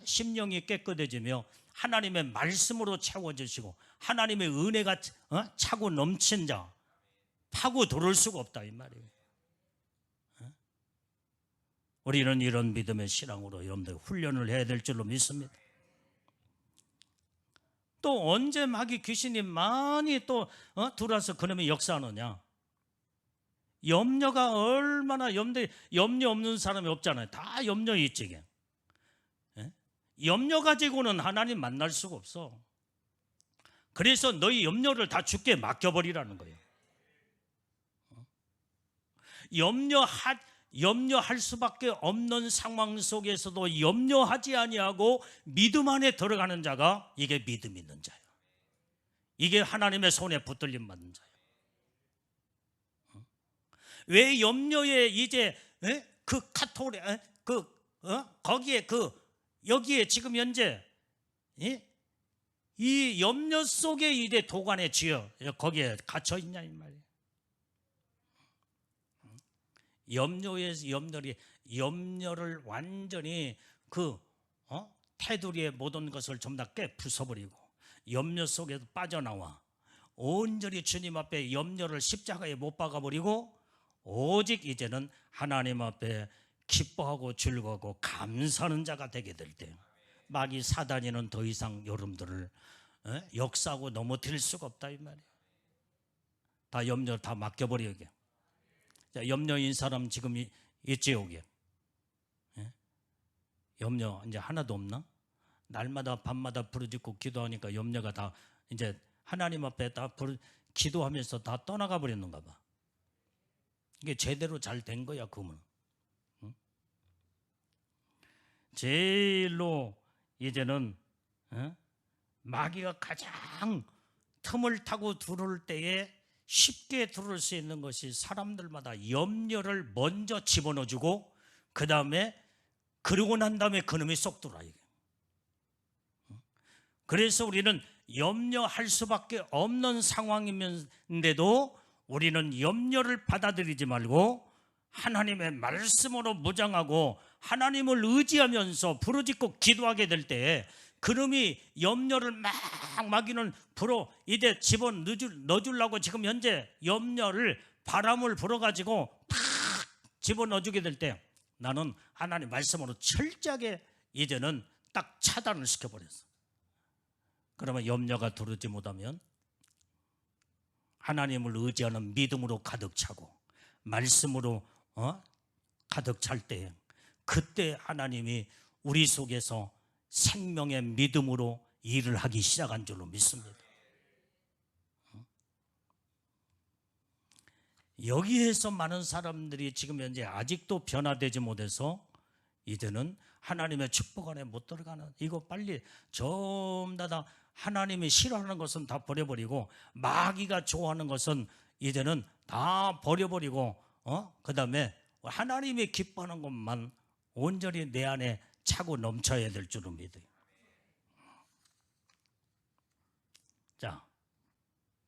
심령이 깨끗해지며 하나님의 말씀으로 채워주시고 하나님의 은혜가 차고 넘친 자 파고 들어올 수가 없다 이 말이에요. 우리는 이런 믿음의 신앙으로 여러분들 훈련을 해야 될 줄로 믿습니다. 또 언제 마귀 귀신이 많이 또 들어와서 그놈이 역사하느냐? 염려가 얼마나 염려 없는 사람이 없잖아요. 다 염려 있지. 염려 가지고는 하나님 만날 수가 없어. 그래서 너희 염려를 다 주께 맡겨버리라는 거예요. 염려할 수밖에 없는 상황 속에서도 염려하지 아니하고 믿음 안에 들어가는 자가 이게 믿음 있는 자예요. 이게 하나님의 손에 붙들림 받는 자예요. 왜 염려에 이제 그 카톨에 거기에 여기에 지금 현재 이 염려 속에 이제 도관에 쥐어 거기에 갇혀 있냐 이 말이에요. 염려를 완전히 테두리의 모든 것을 전부 다 깨 부숴버리고 염려 속에서 빠져나와 온전히 주님 앞에 염려를 십자가에 못 박아버리고 오직 이제는 하나님 앞에 기뻐하고 즐거워하고 감사하는 자가 되게 될 때 마귀 사단이는 더 이상 여러분들을 역사하고 넘어뜨릴 수가 없다 이 말이에요. 다 염려 다 맡겨버리게. 염려인 사람 지금 있지 여기? 염려 이제 하나도 없나? 날마다 밤마다 부르짖고 기도하니까 염려가 다 이제 하나님 앞에 다 기도하면서 다 떠나가 버렸는가 봐. 이게 제대로 잘 된 거야 그러면. 제일로 이제는 마귀가 가장 틈을 타고 들어올 때에 쉽게 들어올 수 있는 것이 사람들마다 염려를 먼저 집어넣어주고 그 다음에 그러고 난 다음에 그놈이 쏙 들어와. 그래서 우리는 염려할 수밖에 없는 상황이면서도 우리는 염려를 받아들이지 말고 하나님의 말씀으로 무장하고 하나님을 의지하면서 부르짖고 기도하게 될 때 그놈이 염려를 막 마귀는 이제 집어 넣어주려고 지금 현재 염려를 바람을 불어가지고 팍 집어 넣어주게 될 때 나는 하나님 말씀으로 철저하게 이제는 딱 차단을 시켜버렸어. 그러면 염려가 들어오지 못하면 하나님을 의지하는 믿음으로 가득 차고 말씀으로 가득 찰 때 그때 하나님이 우리 속에서 생명의 믿음으로 일을 하기 시작한 줄로 믿습니다. 여기에서 많은 사람들이 지금 현재 아직도 변화되지 못해서 이제는 하나님의 축복 안에 못 들어가는, 이거 빨리 전부 다 하나님이 싫어하는 것은 다 버려버리고 마귀가 좋아하는 것은 이제는 다 버려버리고 그 다음에 하나님이 기뻐하는 것만 온전히 내 안에 차고 넘쳐야 될 줄로 믿어요. 자,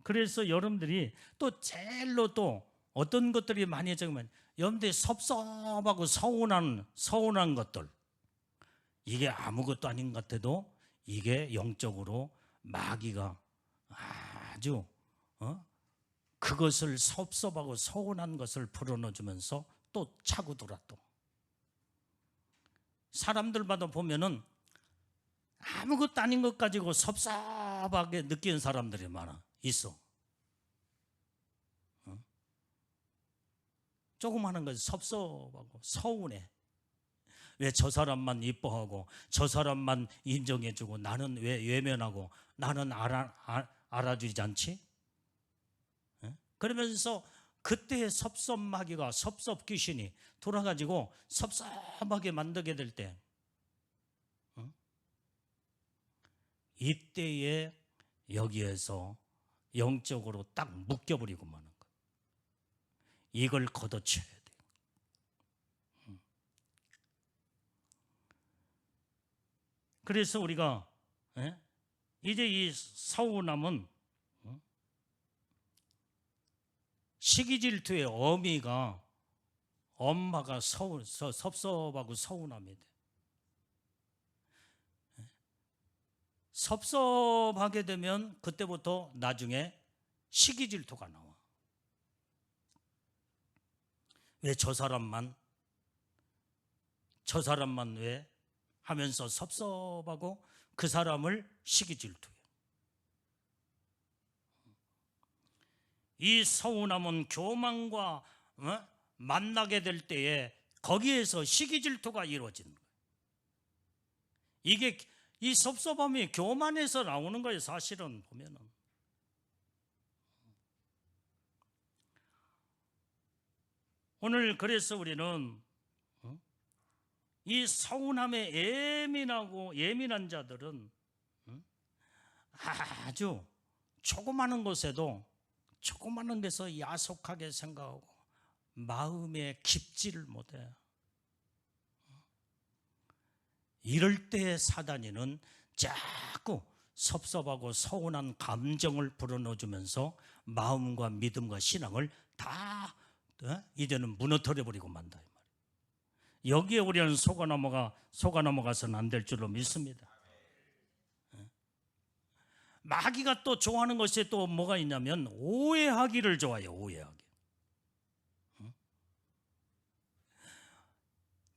그래서 여러분들이 또 제일로 또 어떤 것들이 많이 적으면 여러분들이 섭섭하고 서운한 것들, 이게 아무것도 아닌 것 같아도 이게 영적으로 마귀가 아주 그것을 섭섭하고 서운한 것을 불어넣어주면서 또 차고 돌아. 또 사람들마다 보면은 아무것도 아닌 것 가지고 섭섭하게 느끼는 사람들이 있어. 조금 하는 것이 섭섭하고 서운해. 왜 저 사람만 이뻐하고 저 사람만 인정해주고 나는 왜 외면하고 나는 알아주지 않지? 그러면서 그때의 섭섭마귀가, 섭섭 귀신이 돌아가지고 섭섭하게 만들게 될 때, 이때에 여기에서 영적으로 딱 묶여버리고 마는 거예요. 이걸 걷어쳐야 돼요. 그래서 우리가 이제 이 서운함은 시기 질투의 어미가 엄마가 섭섭하고 서운함이 돼. 섭섭하게 되면 그때부터 나중에 시기 질투가 나와. 왜 저 사람만 왜 하면서 섭섭하고 그 사람을 시기 질투해. 이 서운함은 교만과 만나게 될 때에 거기에서 시기 질투가 이루어지는 거예요. 이게 이 섭섭함이 교만에서 나오는 거예요. 사실은 보면은. 오늘 그래서 우리는 이 서운함에 예민한 자들은 아주 조그마한 것에도 조그마한 데서 야속하게 생각하고 마음에 깊지를 못해. 이럴 때 사단이는 자꾸 섭섭하고 서운한 감정을 불어넣어주면서 마음과 믿음과 신앙을 다 이제는 무너뜨려버리고 만다. 여기에 우리는 속아 넘어가서는 안 될 줄로 믿습니다. 마귀가 또 좋아하는 것이 또 뭐가 있냐면 오해하기를 좋아해요. 오해하기.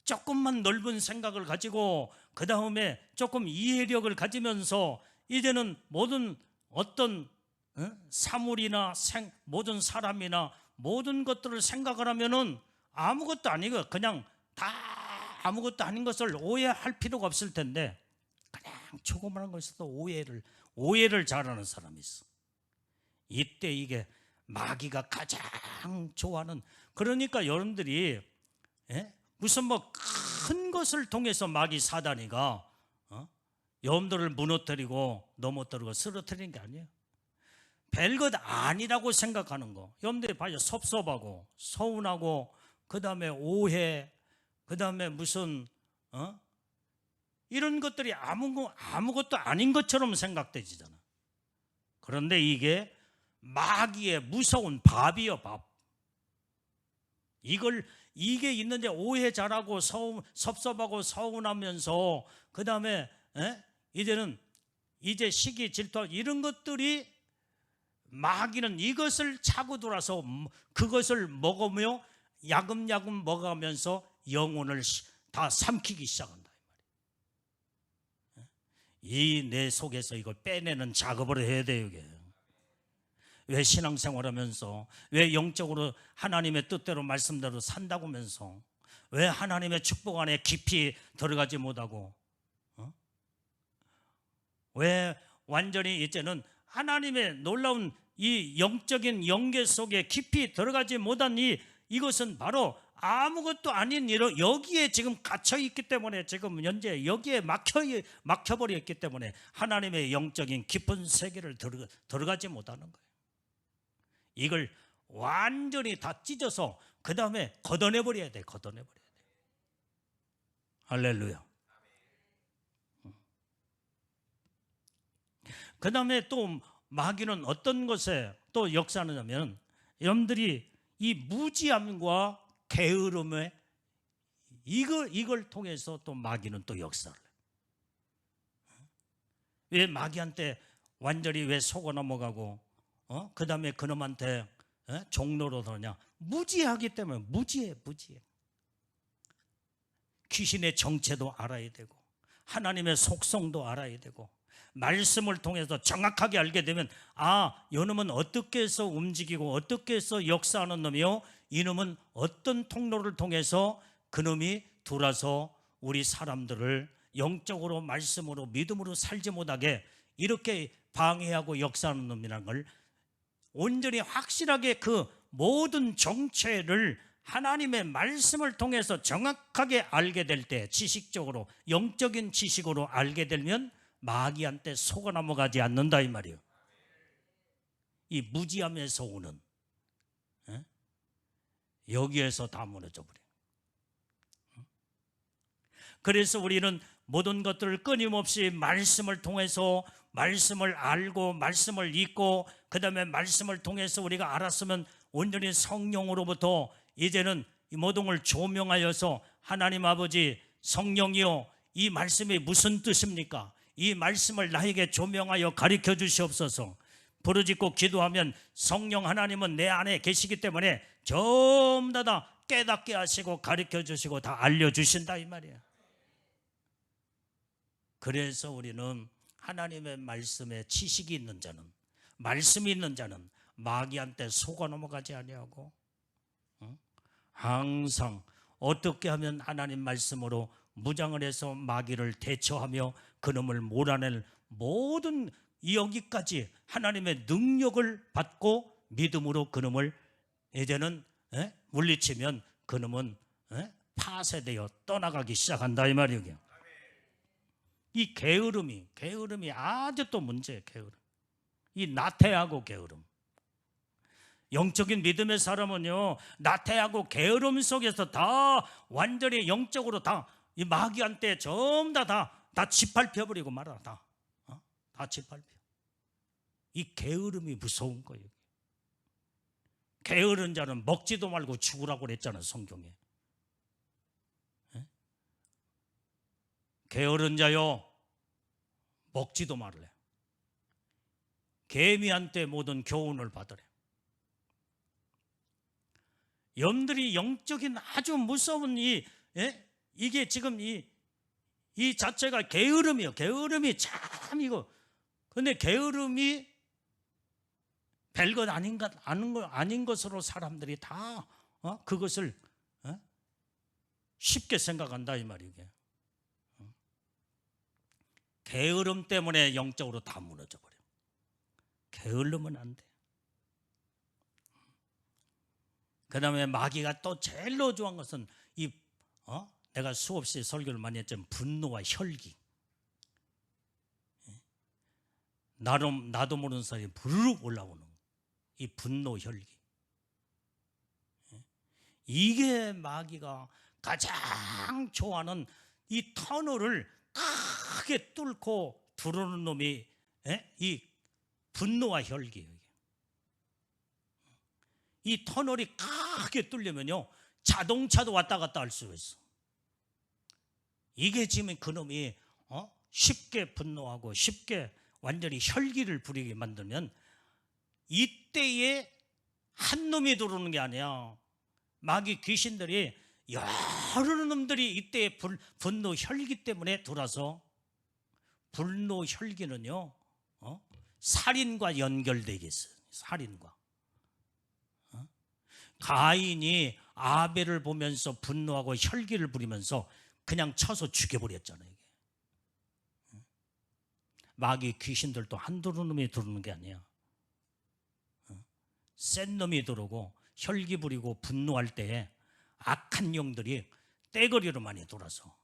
조금만 넓은 생각을 가지고 그 다음에 조금 이해력을 가지면서 이제는 모든 어떤 사물이나 모든 사람이나 모든 것들을 생각을 하면은 아무것도 아니고 그냥 다 아무것도 아닌 것을 오해할 필요가 없을 텐데 그냥 조그마한 것에도 오해를 잘하는 사람이 있어. 이때 이게 마귀가 가장 좋아하는, 그러니까 여러분들이 무슨 뭐 큰 것을 통해서 마귀 사단이가 여러분들을 무너뜨리고 넘어뜨리고 쓰러뜨리는 게 아니에요. 별것 아니라고 생각하는 거. 여러분들이 봐요. 섭섭하고 서운하고 그 다음에 오해, 그 다음에 무슨 이런 것들이 아무것도 아닌 것처럼 생각되지잖아. 그런데 이게 마귀의 무서운 밥이요, 밥. 이게 있는데 오해 잘하고 섭섭하고 서운하면서 그 다음에 이제 시기 질투 이런 것들이 마귀는 이것을 차고 돌아서 그것을 먹으며 야금야금 먹으면서 영혼을 다 삼키기 시작한다. 이 내 속에서 이걸 빼내는 작업을 해야 돼요. 이게. 왜 신앙생활하면서 왜 영적으로 하나님의 뜻대로 말씀대로 산다고 하면서 왜 하나님의 축복 안에 깊이 들어가지 못하고 왜 완전히 이제는 하나님의 놀라운 이 영적인 영계 속에 깊이 들어가지 못한 이것은 바로 아무것도 아닌 여기에 지금 갇혀 있기 때문에 지금 현재 여기에 막혀버렸기 때문에 하나님의 영적인 깊은 세계를 들어가지 못하는 거예요. 이걸 완전히 다 찢어서 그 다음에 걷어내버려야 돼. 할렐루야. 그 다음에 또 마귀는 어떤 것에 또 역사하느냐면 여러분들이 이 무지함과 게으름에 이걸 통해서 또 마귀는 또 역사를 해요. 왜 마귀한테 완전히 왜 속아 넘어가고 그 다음에 그놈한테 종로로 서냐? 무지하기 때문에. 무지해. 귀신의 정체도 알아야 되고 하나님의 속성도 알아야 되고 말씀을 통해서 정확하게 알게 되면 이놈은 어떻게 해서 움직이고 어떻게 해서 역사하는 놈이요, 이놈은 어떤 통로를 통해서 그놈이 들어와서 우리 사람들을 영적으로 말씀으로 믿음으로 살지 못하게 이렇게 방해하고 역사하는 놈이라는 걸 온전히 확실하게 그 모든 정체를 하나님의 말씀을 통해서 정확하게 알게 될 때, 지식적으로 영적인 지식으로 알게 되면 마귀한테 속아 넘어가지 않는다 이 말이에요. 이 무지함에서 오는 여기에서 다 무너져 버려요. 그래서 우리는 모든 것들을 끊임없이 말씀을 통해서 말씀을 알고 말씀을 읽고 그 다음에 말씀을 통해서 우리가 알았으면 온전히 성령으로부터 이제는 이 모든 걸 조명하여서 하나님 아버지 성령이여 이 말씀이 무슨 뜻입니까? 이 말씀을 나에게 조명하여 가르쳐 주시옵소서. 부르짖고 기도하면 성령 하나님은 내 안에 계시기 때문에 전부 다 깨닫게 하시고 가르쳐 주시고 다 알려주신다 이 말이에요. 그래서 우리는 하나님의 말씀에 지식이 있는 자는, 말씀이 있는 자는 마귀한테 속아 넘어가지 아니하고 항상 어떻게 하면 하나님 말씀으로 무장을 해서 마귀를 대처하며 그놈을 몰아낼 모든 여기까지 하나님의 능력을 받고 믿음으로 그놈을 이제는 물리치면 그놈은 파쇄되어 떠나가기 시작한다 이 말이에요. 이 게으름이 아주 또 문제예요. 게으름. 이 나태하고 게으름. 영적인 믿음의 사람은요, 나태하고 게으름 속에서 다 완전히 영적으로 다 이 마귀한테 전부 다 짓밟혀 버리고 말아. 다 짓밟혀. 이 게으름이 무서운 거예요. 게으른 자는 먹지도 말고 죽으라고 그랬잖아요, 성경에. 게으른 자요, 먹지도 말래. 개미한테 모든 교훈을 받으래. 염들이 영적인 아주 무서운 이게 지금 이 자체가 게으름이요. 게으름이 참 이거. 근데 게으름이 별것 아닌 것으로 사람들이 다 그것을 쉽게 생각한다 이 말이에요. 게으름 때문에 영적으로 다 무너져 버려. 게으르면 안 돼. 그 다음에 마귀가 또 제일로 좋아한 것은 내가 수없이 설교를 많이 했지만 분노와 혈기. 나도 모르는 사이에 부르륵 올라오는 이 분노 혈기. 이게 마귀가 가장 좋아하는 이 터널을 크게 뚫고 들어오는 놈이 이 분노와 혈기예요. 이 터널이 크게 뚫리면요 자동차도 왔다 갔다 할 수가 있어. 이게 지금 그놈이 쉽게 분노하고 쉽게 완전히 혈기를 부리게 만들면 이때에 한 놈이 들어오는 게 아니야. 마귀 귀신들이 여러 놈들이 이때의 분노 혈기 때문에 들어와서 분노 혈기는요 살인과 연결되겠어요. 살인과 가인이 아벨을 보면서 분노하고 혈기를 부리면서 그냥 쳐서 죽여버렸잖아요. 이게. 마귀 귀신들도 한두 놈이 들어오는 게 아니야. 센 놈이 들어오고 혈기 부리고 분노할 때에 악한 영들이 떼거리로 많이 돌아서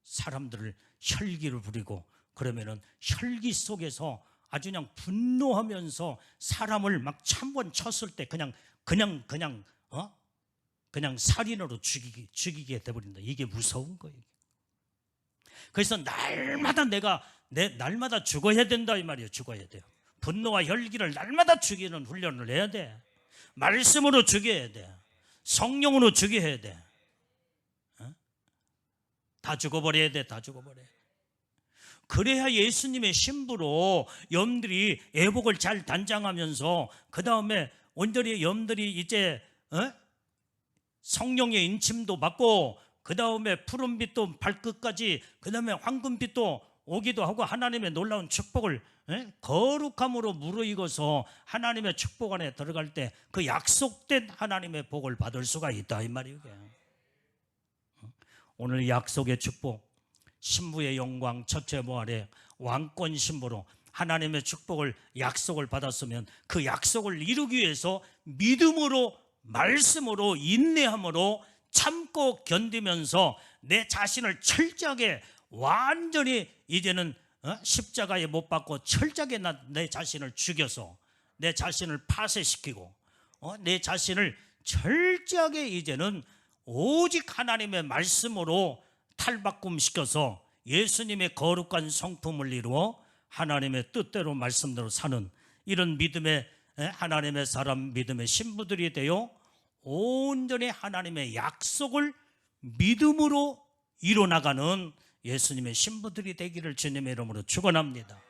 사람들을 혈기를 부리고 그러면은 혈기 속에서 아주 그냥 분노하면서 사람을 막 천번 쳤을 때 그냥 살인으로 죽이게 돼버린다. 이게 무서운 거예요. 그래서 날마다 날마다 죽어야 된다 이 말이에요. 죽어야 돼요. 분노와 혈기를 날마다 죽이는 훈련을 해야 돼. 말씀으로 죽여야 돼. 성령으로 죽여야 돼. 다 죽어버려야 돼. 다 죽어버려. 그래야 예수님의 신부로 염들이 애복을 잘 단장하면서 그 다음에 온전히 염들이 이제 성령의 인침도 받고 그 다음에 푸른빛도 발끝까지 그 다음에 황금빛도 오기도 하고 하나님의 놀라운 축복을 거룩함으로 무르익어서 하나님의 축복 안에 들어갈 때 그 약속된 하나님의 복을 받을 수가 있다 이 말이에요. 오늘 약속의 축복, 신부의 영광 첫째 부활의 왕권 신부로 하나님의 축복을 약속을 받았으면 그 약속을 이루기 위해서 믿음으로 말씀으로 인내함으로 참고 견디면서 내 자신을 철저하게 완전히 이제는 십자가에 못 박고 철저하게 내 자신을 죽여서 내 자신을 파쇄시키고 내 자신을 철저하게 이제는 오직 하나님의 말씀으로 탈바꿈시켜서 예수님의 거룩한 성품을 이루어 하나님의 뜻대로 말씀대로 사는 이런 믿음의 하나님의 사람, 믿음의 신부들이 되어 온전히 하나님의 약속을 믿음으로 이뤄나가는 예수님의 신부들이 되기를 주님의 이름으로 축원합니다.